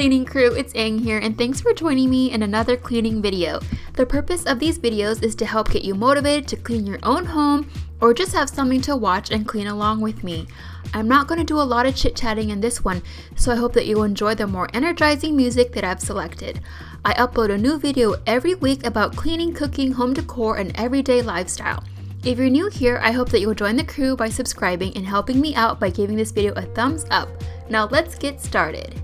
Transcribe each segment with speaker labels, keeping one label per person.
Speaker 1: cleaning crew, it's Eng here, and thanks for joining me in another cleaning video. The purpose of these videos is to help get you motivated to clean your own home or just have something to watch and clean along with me. I'm not going to do a lot of chit-chatting in this one, so I hope that you'll enjoy the more energizing music that I've selected. I upload a new video every week about cleaning, cooking, home decor, and everyday lifestyle. If you're new here, I hope that you'll join the crew by subscribing and helping me out by giving this video a thumbs up. Now let's get started.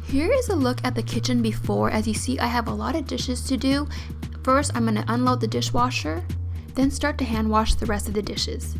Speaker 1: Here is a look at the kitchen before. As you see, I have a lot of dishes to do. First, I'm going to unload the dishwasher, then start to hand wash the rest of the dishes.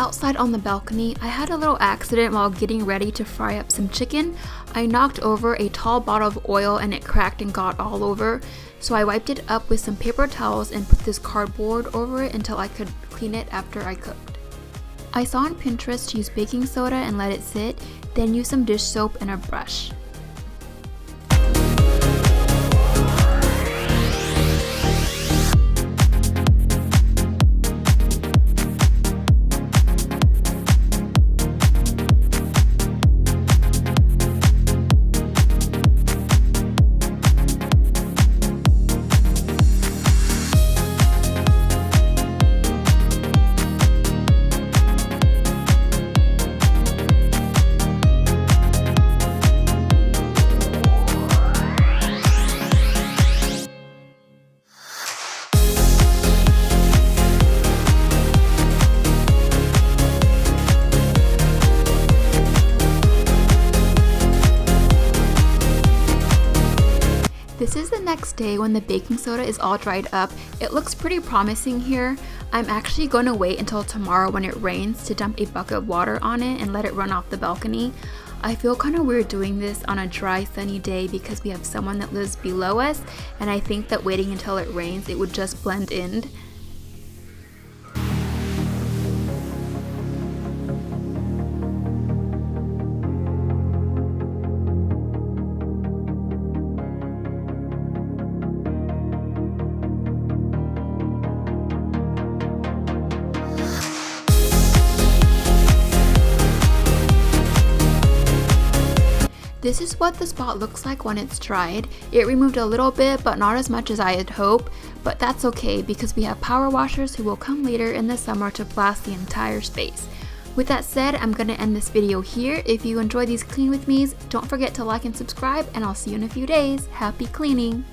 Speaker 1: Outside on the balcony, I had a little accident while getting ready to fry up some chicken. I knocked over a tall bottle of oil and it cracked and got all over. So I wiped it up with some paper towels and put this cardboard over it until I could clean it after I cooked. I saw on Pinterest to use baking soda and let it sit, then use some dish soap and a brush. This is the next day when the baking soda is all dried up. It looks pretty promising here. I'm actually going to wait until tomorrow when it rains to dump a bucket of water on it and let it run off the balcony. I feel kind of weird doing this on a dry, sunny day because we have someone that lives below us, and I think that waiting until it rains, it would just blend in. This is what the spot looks like when it's dried. It removed a little bit, but not as much as I had hoped, but that's okay because we have power washers who will come later in the summer to blast the entire space. With that said, I'm going to end this video here. If you enjoy these clean with me's, don't forget to like and subscribe, and I'll see you in a few days. Happy cleaning!